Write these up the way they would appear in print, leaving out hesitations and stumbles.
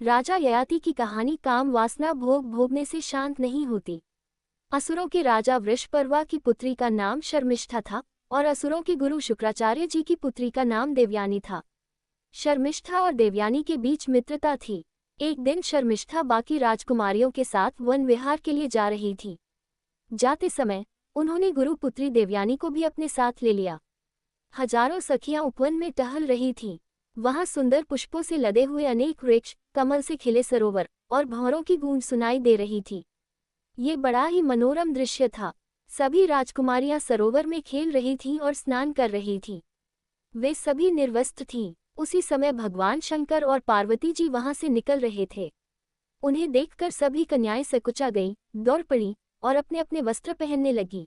राजा ययाति की कहानी काम वासना भोग भोगने से शांत नहीं होती। असुरों के राजा वृषपर्वा की पुत्री का नाम शर्मिष्ठा था और असुरों के गुरु शुक्राचार्य जी की पुत्री का नाम देवयानी था। शर्मिष्ठा और देवयानी के बीच मित्रता थी। एक दिन शर्मिष्ठा बाकी राजकुमारियों के साथ वन विहार के लिए जा रही थी। जाते समय उन्होंने गुरु पुत्री देवयानी को भी अपने साथ ले लिया। हजारों सखियां उपवन में टहल रही थीं। वहां सुंदर पुष्पों से लदे हुए अनेक वृक्ष, कमल से खिले सरोवर और भंवरों की गूंज सुनाई दे रही थी। ये बड़ा ही मनोरम दृश्य था। सभी राजकुमारियां सरोवर में खेल रही थीं और स्नान कर रही थीं। वे सभी निर्वस्त्र थीं। उसी समय भगवान शंकर और पार्वती जी वहां से निकल रहे थे। उन्हें देखकर सभी कन्याएं सकुचा गईं, दौड़ पड़ी और अपने अपने वस्त्र पहनने लगी।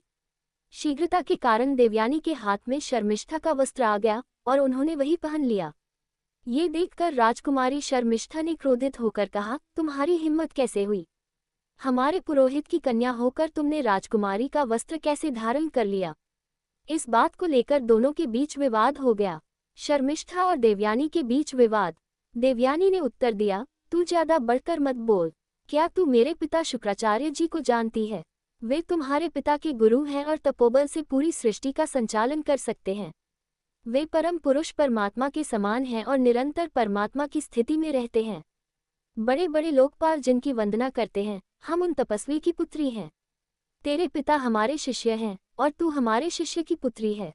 शीघ्रता के कारण देवयानी के हाथ में शर्मिष्ठा का वस्त्र आ गया और उन्होंने वही पहन लिया। ये देखकर राजकुमारी शर्मिष्ठा ने क्रोधित होकर कहा, तुम्हारी हिम्मत कैसे हुई? हमारे पुरोहित की कन्या होकर तुमने राजकुमारी का वस्त्र कैसे धारण कर लिया? इस बात को लेकर दोनों के बीच विवाद हो गया। शर्मिष्ठा और देवयानी के बीच विवाद। देवयानी ने उत्तर दिया, तू ज्यादा बढ़कर मत बोल। क्या तू मेरे पिता शुक्राचार्य जी को जानती है? वे तुम्हारे पिता के गुरु हैं और तपोबल से पूरी सृष्टि का संचालन कर सकते हैं। वे परम पुरुष परमात्मा के समान हैं और निरंतर परमात्मा की स्थिति में रहते हैं। बड़े बड़े लोकपाल जिनकी वंदना करते हैं, हम उन तपस्वी की पुत्री हैं। तेरे पिता हमारे शिष्य हैं और तू हमारे शिष्य की पुत्री है।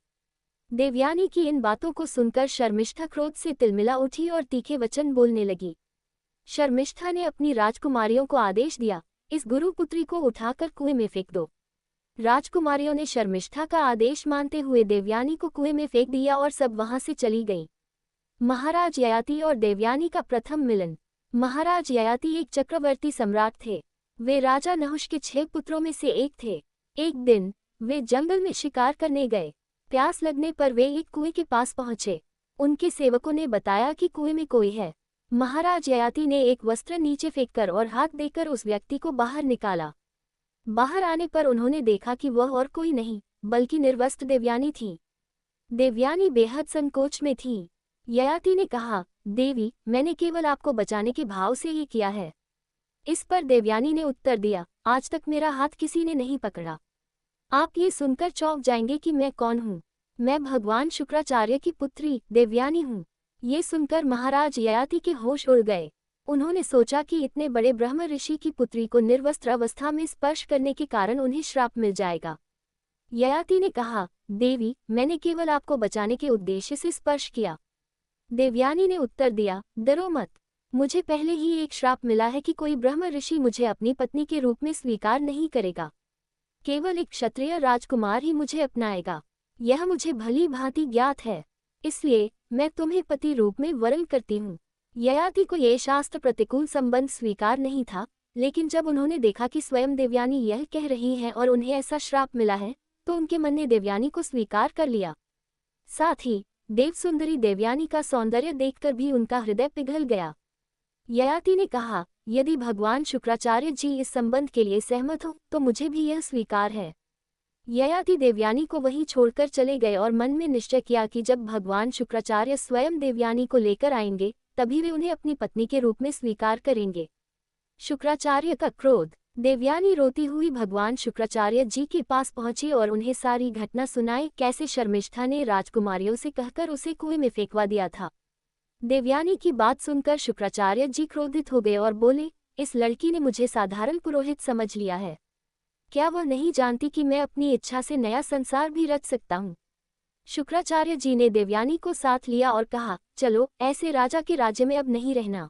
देवयानी की इन बातों को सुनकर शर्मिष्ठा क्रोध से तिलमिला उठी और तीखे वचन बोलने लगी। शर्मिष्ठा ने अपनी राजकुमारियों को आदेश दिया, इस गुरुपुत्री को उठाकर कुएं में फेंक दो। राजकुमारियों ने शर्मिष्ठा का आदेश मानते हुए देवयानी को कुएं में फेंक दिया और सब वहां से चली गईं। महाराज ययाति और देवयानी का प्रथम मिलन। महाराज ययाति एक चक्रवर्ती सम्राट थे। वे राजा नहुष के 6 पुत्रों में से एक थे। एक दिन वे जंगल में शिकार करने गए। प्यास लगने पर वे एक कुएं के पास पहुंचे। उनके सेवकों ने बताया कि कुएं में कोई है। महाराज ययाति ने एक वस्त्र नीचे फेंककर और हाथ देकर उस व्यक्ति को बाहर निकाला। बाहर आने पर उन्होंने देखा कि वह और कोई नहीं बल्कि निर्वस्त्र देवयानी थी। देवयानी बेहद संकोच में थी। ययाति ने कहा, देवी, मैंने केवल आपको बचाने के भाव से ये किया है। इस पर देवयानी ने उत्तर दिया, आज तक मेरा हाथ किसी ने नहीं पकड़ा। आप ये सुनकर चौंक जाएंगे कि मैं कौन हूँ। मैं भगवान शुक्राचार्य की पुत्री देवयानी हूँ। ये सुनकर महाराज ययाति के होश उड़ गए। उन्होंने सोचा कि इतने बड़े ब्रह्म ऋषि की पुत्री को निर्वस्त्र अवस्था में स्पर्श करने के कारण उन्हें श्राप मिल जाएगा। ययाति ने कहा, देवी, मैंने केवल आपको बचाने के उद्देश्य से स्पर्श किया। देवयानी ने उत्तर दिया, डरो मत। मुझे पहले ही एक श्राप मिला है कि कोई ब्रह्म ऋषि मुझे अपनी पत्नी के रूप में स्वीकार नहीं करेगा। केवल एक क्षत्रिय राजकुमार ही मुझे अपनाएगा। यह मुझे भली भांति ज्ञात है, इसलिए मैं तुम्हें पति रूप में वरण करती हूँ। ययाति को यह शास्त्र प्रतिकूल संबंध स्वीकार नहीं था, लेकिन जब उन्होंने देखा कि स्वयं देवयानी यह कह रही है और उन्हें ऐसा श्राप मिला है, तो उनके मन ने देवयानी को स्वीकार कर लिया। साथ ही देवसुंदरी देवयानी का सौंदर्य देखकर भी उनका हृदय पिघल गया। ययाति ने कहा, यदि भगवान शुक्राचार्य जी इस संबंध के लिए सहमत हो तो मुझे भी यह स्वीकार है। ययाति देवयानी को वहीं छोड़कर चले गए और मन में निश्चय किया कि जब भगवान शुक्राचार्य स्वयं देवयानी को लेकर आएंगे तभी वे उन्हें अपनी पत्नी के रूप में स्वीकार करेंगे। शुक्राचार्य का क्रोध। देवयानी रोती हुई भगवान शुक्राचार्य जी के पास पहुंची और उन्हें सारी घटना सुनाई, कैसे शर्मिष्ठा ने राजकुमारियों से कहकर उसे कुएं में फेंकवा दिया था। देवयानी की बात सुनकर शुक्राचार्य जी क्रोधित हो गए और बोले, इस लड़की ने मुझे साधारण पुरोहित समझ लिया है। क्या वह नहीं जानती कि मैं अपनी इच्छा से नया संसार भी रच सकता हूँ? शुक्राचार्य जी ने देवयानी को साथ लिया और कहा, चलो, ऐसे राजा के राज्य में अब नहीं रहना।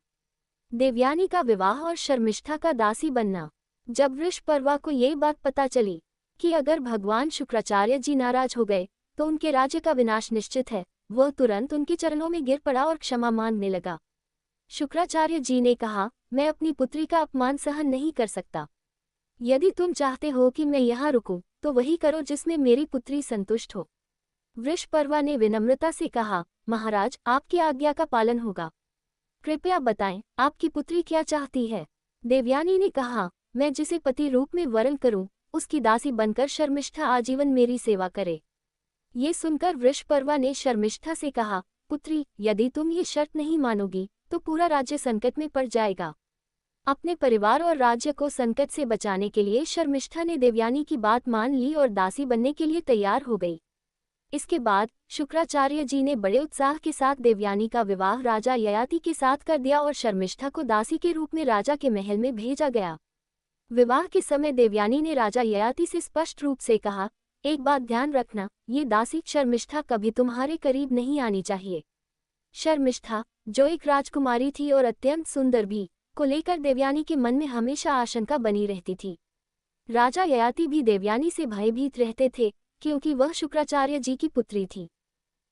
देवयानी का विवाह और शर्मिष्ठा का दासी बनना। जब वृषपर्वा को ये बात पता चली कि अगर भगवान शुक्राचार्य जी नाराज हो गए तो उनके राज्य का विनाश निश्चित है, वह तुरंत उनके चरणों में गिर पड़ा और क्षमा मांगने लगा। शुक्राचार्य जी ने कहा, मैं अपनी पुत्री का अपमान सहन नहीं कर सकता। यदि तुम चाहते हो कि मैं यहाँ रुकूं, तो वही करो जिसमें मेरी पुत्री संतुष्ट हो। वृषपर्वा ने विनम्रता से कहा, महाराज, आपकी आज्ञा का पालन होगा। कृपया बताएं, आपकी पुत्री क्या चाहती है? देवयानी ने कहा, मैं जिसे पति रूप में वरण करूं, उसकी दासी बनकर शर्मिष्ठा आजीवन मेरी सेवा करे। ये सुनकर वृषपर्वा ने शर्मिष्ठा से कहा, पुत्री, यदि तुम ये शर्त नहीं मानोगी तो पूरा राज्य संकट में पड़ जाएगा। अपने परिवार और राज्य को संकट से बचाने के लिए शर्मिष्ठा ने देवयानी की बात मान ली और दासी बनने के लिए तैयार हो गई। इसके बाद शुक्राचार्य जी ने बड़े उत्साह के साथ देवयानी का विवाह राजा ययाति के साथ कर दिया और शर्मिष्ठा को दासी के रूप में राजा के महल में भेजा गया। विवाह के समय देवयानी ने राजा ययाति से स्पष्ट रूप से कहा, एक बात ध्यान रखना, ये दासी शर्मिष्ठा कभी तुम्हारे करीब नहीं आनी चाहिए। शर्मिष्ठा, जो एक राजकुमारी थी और अत्यंत सुंदर भी, को लेकर देवयानी के मन में हमेशा आशंका बनी रहती थी। राजा ययाति भी देवयानी से भयभीत रहते थे, क्योंकि वह शुक्राचार्य जी की पुत्री थी।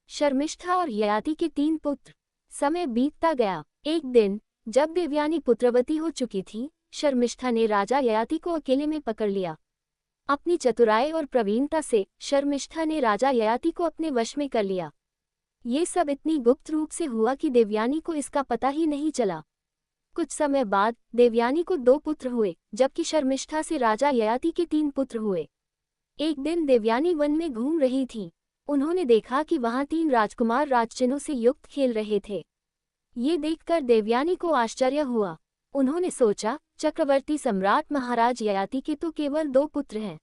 शर्मिष्ठा और ययाति के 3 पुत्र। समय बीतता गया। एक दिन जब देवयानी पुत्रवती हो चुकी थी, शर्मिष्ठा ने राजा ययाति को अकेले में पकड़ लिया। अपनी चतुराई और प्रवीणता से शर्मिष्ठा ने राजा ययाति को अपने वश में कर लिया। ये सब इतनी गुप्त रूप से हुआ कि देवयानी को इसका पता ही नहीं चला। कुछ समय बाद देवयानी को 2 पुत्र हुए, जबकि शर्मिष्ठा से राजा ययाति के 3 पुत्र हुए। एक दिन देवयानी वन में घूम रही थी। उन्होंने देखा कि वहां 3 राजकुमार राजचिन्हों से युक्त खेल रहे थे। ये देखकर देवयानी को आश्चर्य हुआ। उन्होंने सोचा, चक्रवर्ती सम्राट महाराज ययाति के तो केवल 2 पुत्र हैं।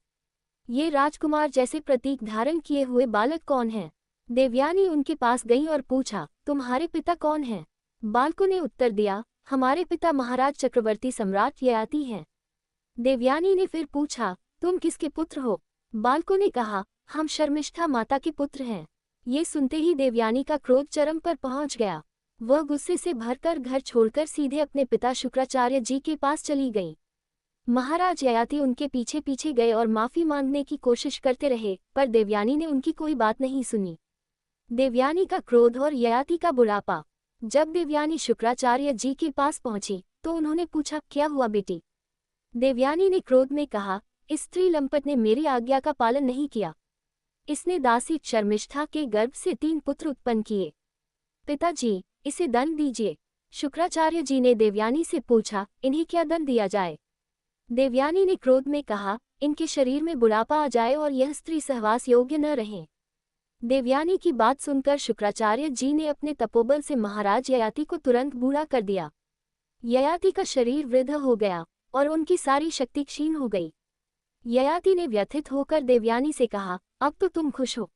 ये राजकुमार जैसे प्रतीक धारण किए हुए बालक कौन हैं? देवयानी उनके पास गई और पूछा, तुम्हारे पिता कौन हैं? बालकों ने उत्तर दिया, हमारे पिता महाराज चक्रवर्ती सम्राट ययाति हैं। देवयानी ने फिर पूछा, तुम किसके पुत्र हो? बालकों ने कहा, हम शर्मिष्ठा माता के पुत्र हैं। ये सुनते ही देवयानी का क्रोध चरम पर पहुंच गया। वह गुस्से से भरकर घर छोड़कर सीधे अपने पिता शुक्राचार्य जी के पास चली गई। महाराज ययाति उनके पीछे पीछे गए और माफी मांगने की कोशिश करते रहे, पर देवयानी ने उनकी कोई बात नहीं सुनी। देवयानी का क्रोध और ययाति का बुढ़ापा। जब देवयानी शुक्राचार्य जी के पास पहुंची तो उन्होंने पूछा, क्या हुआ बेटी? देवयानी ने क्रोध में कहा, इस स्त्री लंपट ने मेरी आज्ञा का पालन नहीं किया। इसने दासी शर्मिष्ठा के गर्भ से 3 पुत्र उत्पन्न किए। पिताजी, इसे दंड दीजिए। शुक्राचार्य जी ने देवयानी से पूछा, इन्हें क्या दंड दिया जाए? देवयानी ने क्रोध में कहा, इनके शरीर में बुढ़ापा आ जाए और यह स्त्री सहवास योग्य न रहे। देवयानी की बात सुनकर शुक्राचार्य जी ने अपने तपोबल से महाराज ययाति को तुरंत बूढ़ा कर दिया। ययाति का शरीर वृद्ध हो गया और उनकी सारी शक्ति क्षीण हो गई। ययाति ने व्यथित होकर देवयानी से कहा, अब तो तुम खुश हो,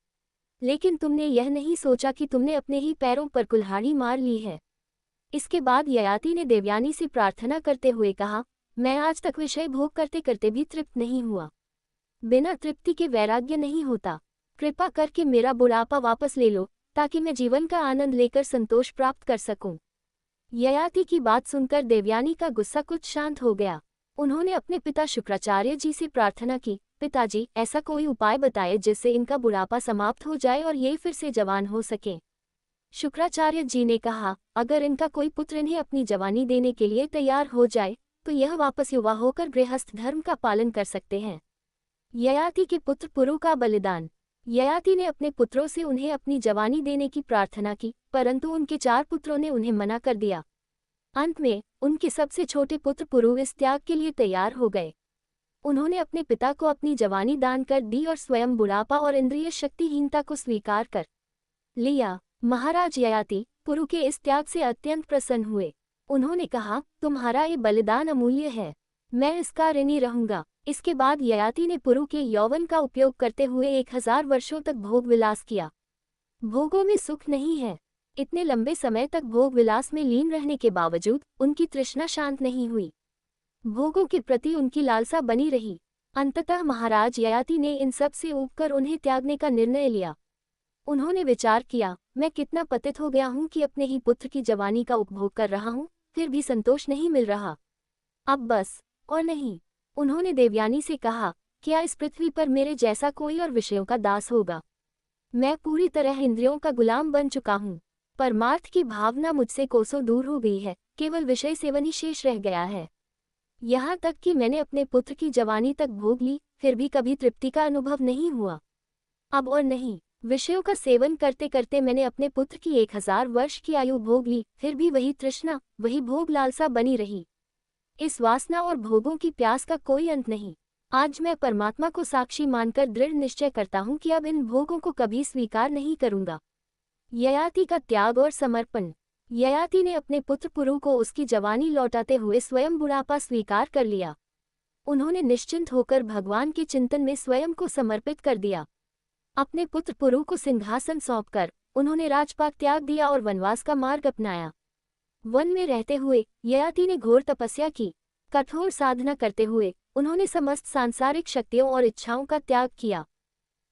लेकिन तुमने यह नहीं सोचा कि तुमने अपने ही पैरों पर कुल्हाड़ी मार ली है। इसके बाद ययाति ने देवयानी से प्रार्थना करते हुए कहा, मैं आज तक विषय भोग करते करते भी तृप्त नहीं हुआ। बिना तृप्ति के वैराग्य नहीं होता। कृपा करके मेरा बुढ़ापा वापस ले लो, ताकि मैं जीवन का आनंद लेकर संतोष प्राप्त कर सकूं। ययाति की बात सुनकर देवयानी का गुस्सा कुछ शांत हो गया। उन्होंने अपने पिता शुक्राचार्य जी से प्रार्थना की, पिताजी, ऐसा कोई उपाय बताए जिससे इनका बुढ़ापा समाप्त हो जाए और ये फिर से जवान हो सके। शुक्राचार्य जी ने कहा, अगर इनका कोई पुत्र इन्हें अपनी जवानी देने के लिए तैयार हो जाए तो यह वापस युवा होकर गृहस्थ धर्म का पालन कर सकते हैं। ययाति के पुत्र पुरु का बलिदान। ययाति ने अपने पुत्रों से उन्हें अपनी जवानी देने की प्रार्थना की, परंतु उनके 4 पुत्रों ने उन्हें मना कर दिया। अंत में उनके सबसे छोटे पुत्र पुरु इस त्याग के लिए तैयार हो गए। उन्होंने अपने पिता को अपनी जवानी दान कर दी और स्वयं बुढ़ापा और इंद्रिय शक्तिहीनता को स्वीकार कर लिया। महाराज ययाति पुरु के इस त्याग से अत्यंत प्रसन्न हुए। उन्होंने कहा, तुम्हारा ये बलिदान अमूल्य है, मैं इसका ऋणी रहूंगा। इसके बाद ययाति ने पुरु के यौवन का उपयोग करते हुए 1000 वर्षों तक भोग विलास किया। भोगों में सुख नहीं है। इतने लंबे समय तक भोग विलास में लीन रहने के बावजूद उनकी तृष्णा शांत नहीं हुई। भोगों के प्रति उनकी लालसा बनी रही। अंततः महाराज ययाति ने इन सब से ऊबकर उन्हें त्यागने का निर्णय लिया। उन्होंने विचार किया, मैं कितना पतित हो गया हूँ कि अपने ही पुत्र की जवानी का उपभोग कर रहा हूँ, फिर भी संतोष नहीं मिल रहा। अब बस और नहीं। उन्होंने देवयानी से कहा, क्या इस पृथ्वी पर मेरे जैसा कोई और विषयों का दास होगा? मैं पूरी तरह इंद्रियों का गुलाम बन चुका हूँ। परमार्थ की भावना मुझसे कोसों दूर हो गई है, केवल विषय सेवन ही शेष रह गया है। यहाँ तक कि मैंने अपने पुत्र की जवानी तक भोग ली, फिर भी कभी तृप्ति का अनुभव नहीं हुआ। अब और नहीं। विषयों का सेवन करते करते मैंने अपने पुत्र की 1000 वर्ष की आयु भोग ली, फिर भी वही तृष्णा, वही भोग लालसा बनी रही। इस वासना और भोगों की प्यास का कोई अंत नहीं। आज मैं परमात्मा को साक्षी मानकर दृढ़ निश्चय करता हूँ कि अब इन भोगों को कभी स्वीकार नहीं करूँगा। ययाति का त्याग और समर्पण। ययाति ने अपने पुत्र पुरु को उसकी जवानी लौटाते हुए स्वयं बुढ़ापा स्वीकार कर लिया। उन्होंने निश्चिंत होकर भगवान के चिंतन में स्वयं को समर्पित कर दिया। अपने पुत्र पुरु को सिंहासन सौंपकर उन्होंने राजपाट त्याग दिया और वनवास का मार्ग अपनाया। वन में रहते हुए ययाति ने घोर तपस्या की। कठोर साधना करते हुए उन्होंने समस्त सांसारिक शक्तियों और इच्छाओं का त्याग किया।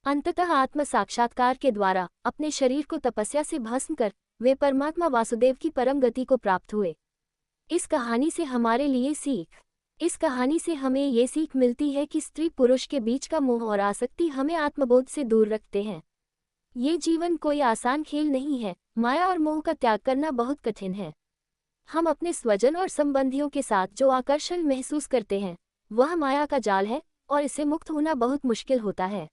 अंततः आत्म साक्षात्कार के द्वारा अपने शरीर को तपस्या से भस्म कर वे परमात्मा वासुदेव की परम गति को प्राप्त हुए। इस कहानी से हमारे लिए सीख। इस कहानी से हमें ये सीख मिलती है कि स्त्री पुरुष के बीच का मोह और आसक्ति हमें आत्मबोध से दूर रखते हैं। ये जीवन कोई आसान खेल नहीं है। माया और मोह का त्याग करना बहुत कठिन है। हम अपने स्वजन और संबंधियों के साथ जो आकर्षण महसूस करते हैं वह माया का जाल है और इससे मुक्त होना बहुत मुश्किल होता है।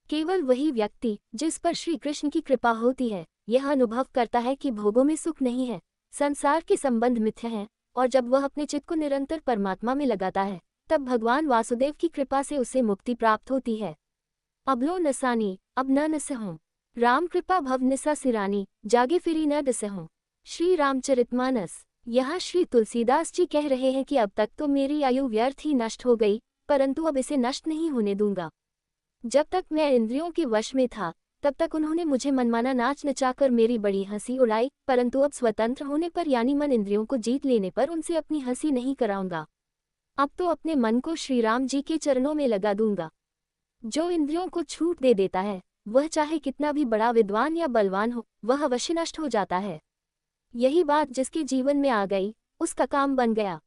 केवल वही व्यक्ति जिस पर श्री कृष्ण की कृपा होती है यह अनुभव करता है कि भोगों में सुख नहीं है, संसार के संबंध मिथ्या हैं, और जब वह अपने चित्त को निरंतर परमात्मा में लगाता है तब भगवान वासुदेव की कृपा से उसे मुक्ति प्राप्त होती है। अबलो नसानी अब न नसहूँ, राम कृपा भव निसा सिरानी, जागे फिरी न दसहूँ। श्री रामचरितमानस। यहाँ श्री तुलसीदास जी कह रहे हैं कि अब तक तो मेरी आयु व्यर्थ ही नष्ट हो गई, परंतु अब इसे नष्ट नहीं होने दूंगा। जब तक मैं इंद्रियों के वश में था तब तक उन्होंने मुझे मनमाना नाच नचाकर मेरी बड़ी हंसी उड़ाई, परंतु अब स्वतंत्र होने पर यानी मन इंद्रियों को जीत लेने पर उनसे अपनी हंसी नहीं कराऊंगा। अब तो अपने मन को श्री राम जी के चरणों में लगा दूंगा। जो इंद्रियों को छूट दे देता है वह चाहे कितना भी बड़ा विद्वान या बलवान हो वह अवश्य नष्ट हो जाता है। यही बात जिसके जीवन में आ गई उसका काम बन गया।